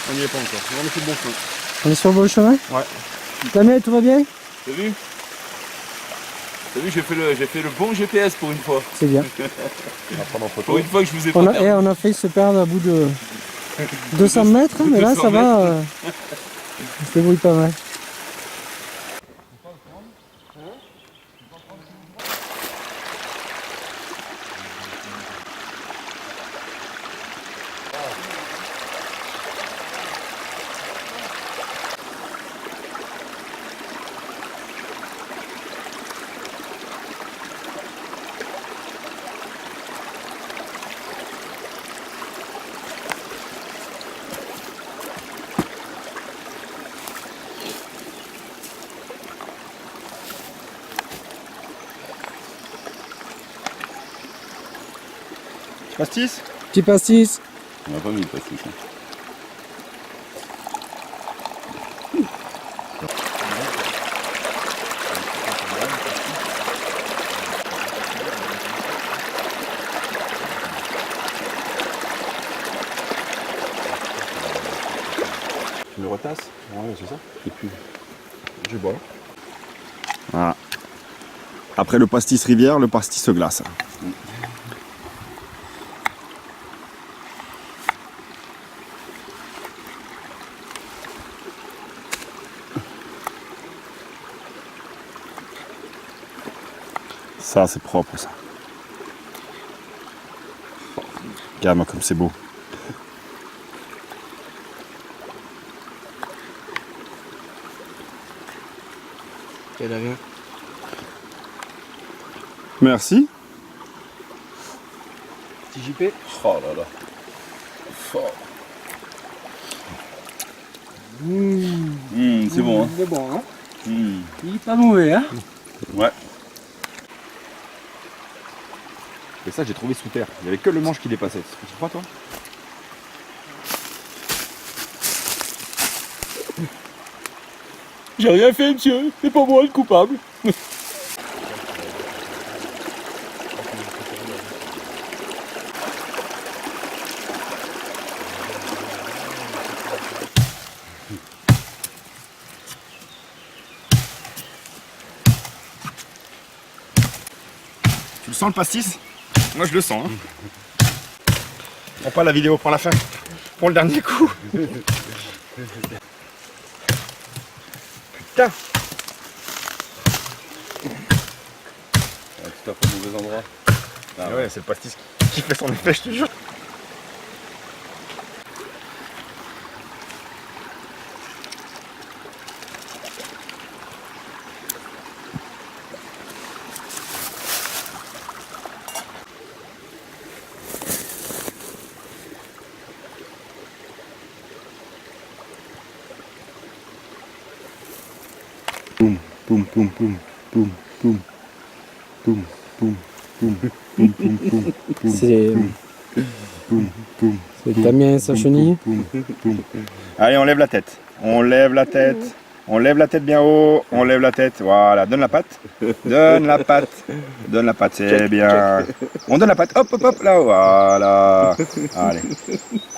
On n'y est pas encore, on est sur le bon chemin. On est sur le bon chemin? Ouais. Samuel, tout va bien? T'as vu? T'as vu, j'ai fait le bon GPS pour une fois. C'est bien. Pour une fois que je vous ai pas on a failli se perdre à bout de 200 mètres, mais là ça va. On se débrouille pas mal. Pastis? Petit pastis. On n'a pas mis le pastis. Tu me retasses? Ouais, c'est ça. Et puis, Je bois. Voilà. Après le pastis rivière, le pastis glace. Ça, c'est propre, ça. Regarde-moi comme c'est beau. Et de rien. Merci. Petit JP. Oh là là. Fort. C'est bon, hein. C'est bon, hein. Mmh. Il est pas mauvais, hein. Ouais. Et ça, j'ai trouvé sous terre. Il n'y avait que le manche qui dépassait. Tu crois, toi? J'ai rien fait, monsieur. C'est pas moi le coupable. Tu le sens le pastis? Moi je le sens. Hein. Prends pas la vidéo, prends la fin. Prends le dernier coup. Putain. Ah, tu tapes au mauvais endroit. Ah, ouais, c'est le pastis qui fait son effet, je te jure. Boum, boum, boum, boum, boum, boum, boum, boum, boum, boum, boum, boum, boum. C'est Boum, boum, Damien et sa chenille. boum, boum. Allez, on lève la tête. On lève la tête. On lève la tête bien haut. On lève la tête. Voilà, donne la patte. Donne la patte. Donne la patte, c'est bien. On donne la patte. Hop, hop, hop, là. Voilà. Allez.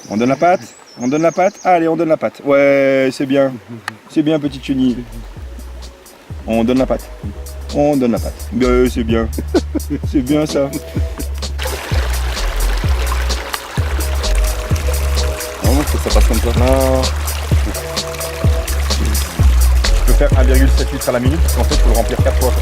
On donne la patte. On donne la patte. Allez, on donne la patte. Ouais, c'est bien. C'est bien, petite chenille. On donne la patte. On donne la patte. C'est bien. C'est bien ça. Vraiment, faut que ça passe comme ça. Non. Je peux faire 1,7 litres à la minute parce qu'en fait, il faut le remplir 4 fois.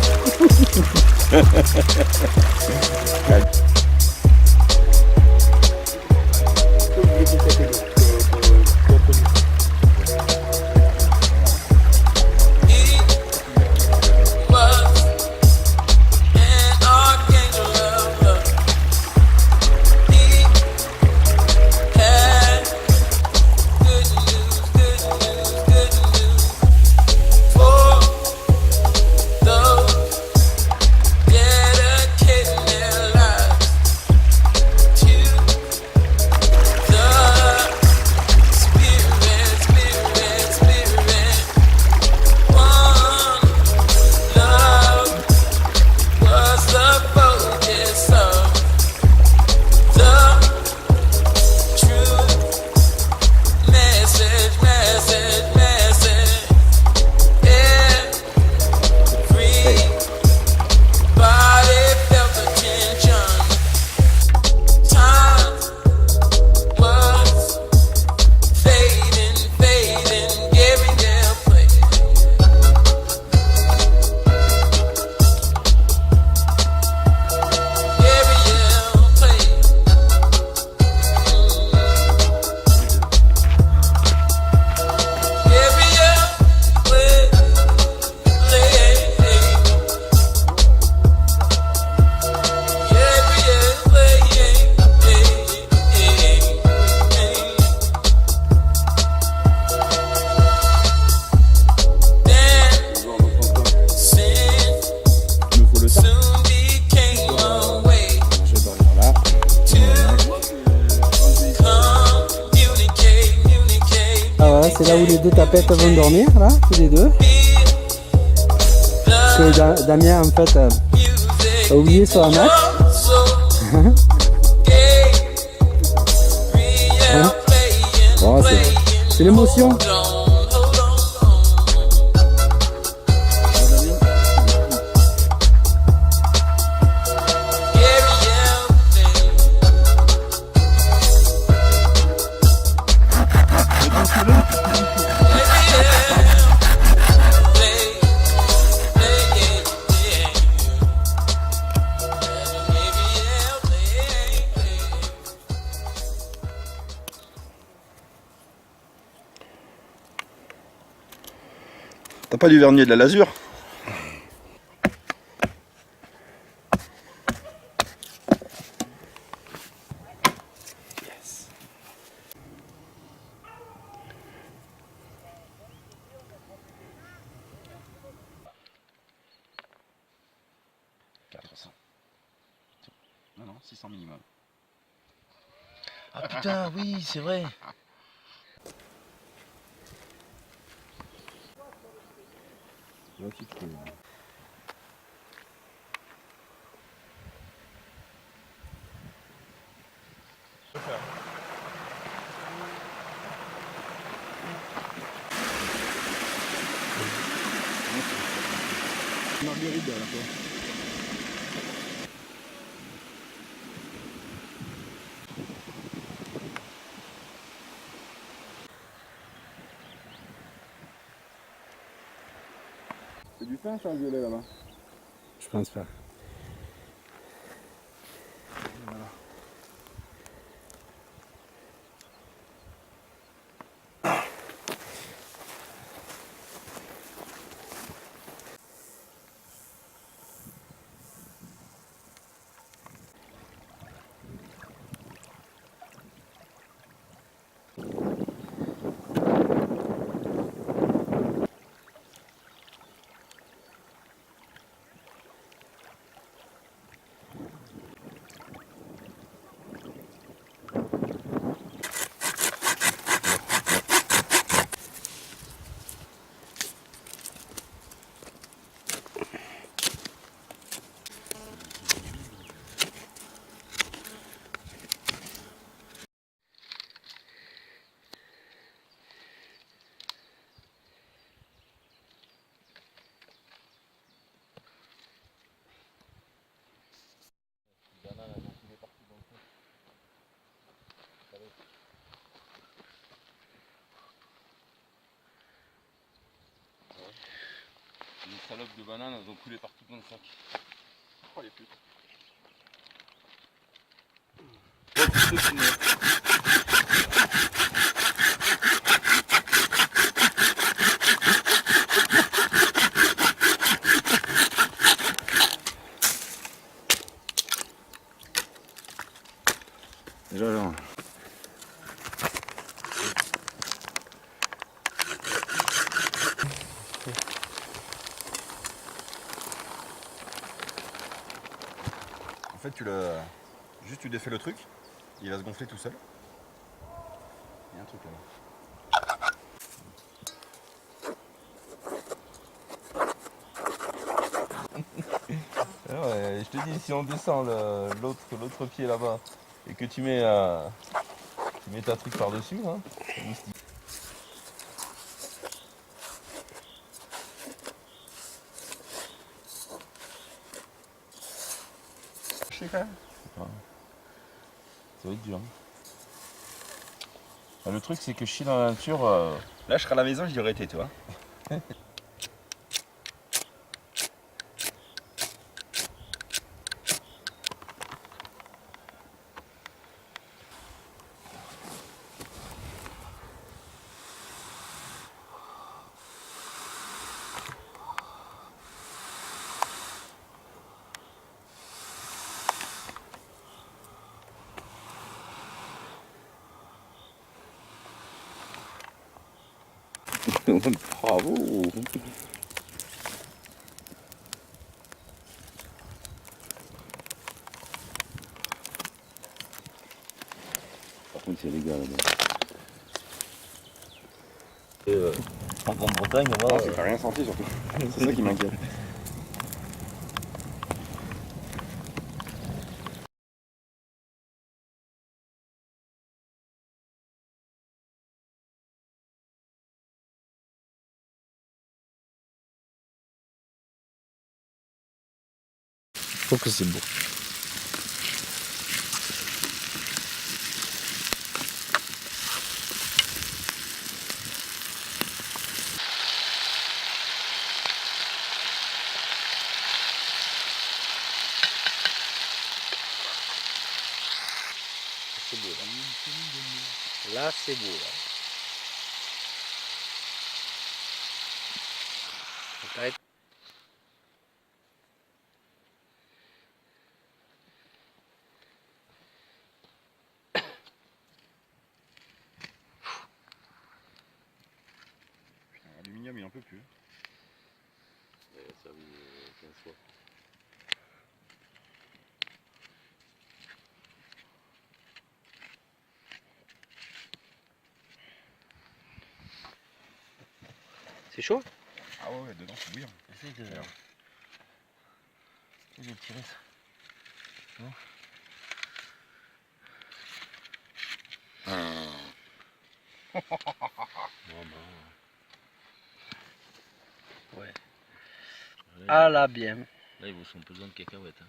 C'est là où les deux tapettes vont dormir, là, tous les deux. Parce que Damien, en fait, a oublié son hamac. Hein? Oh, c'est l'émotion. T'as pas du vernier de la lasure? Non, non, 600 minimum. Ah putain, oui, c'est vrai. Là aussi, tu peux. Marguerite derrière toi. C'est du fin ça le violet là-bas. Je pense pas. Voilà. Les salopes de bananes, elles ont coulé partout dans le sac. Oh les putes. Déjà genre. En fait juste tu défais le truc, il va se gonfler tout seul. Il y a un truc là-bas. Ouais, je te dis, si on descend l'autre pied là-bas et que tu mets ta truc par-dessus, hein, Je sais quand même. ça va être dur. Le truc, c'est que chier dans la nature, Là je serai à la maison, j'y aurais été toi. bravo. Par contre, c'est les gars là-bas. En Grande-Bretagne, Non, là-bas, c'est que t'as rien senti surtout. C'est ça qui m'inquiète. Je trouve que c'est beau. C'est beau là. Là, c'est beau là. On t'arrête. L'aluminium il en peut plus. Ça a servi 15 fois. C'est chaud? Ah ouais, dedans c'est bouillant. Essaye de tirer ça. Non. Ouais. Ah là bien. Là ils vous sont pesant de cacahuètes. Hein.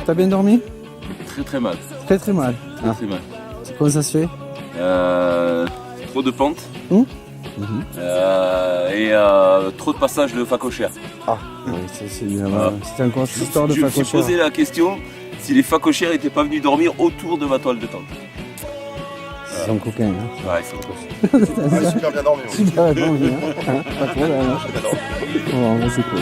T'as bien dormi? Très mal. Très très mal. Très mal. Comment ça se fait? Trop de pentes. Et trop de passages de facochères. Ah, oui, c'est encore cette histoire de Je me suis facochère. posé la question si les facochères n'étaient pas venus dormir autour de ma toile de tente. C'est un coquin. Hein. Ouais, ils sont Ah, super bien dormi. Super dormi. Hein. Pas trop là. Bon, c'est cool.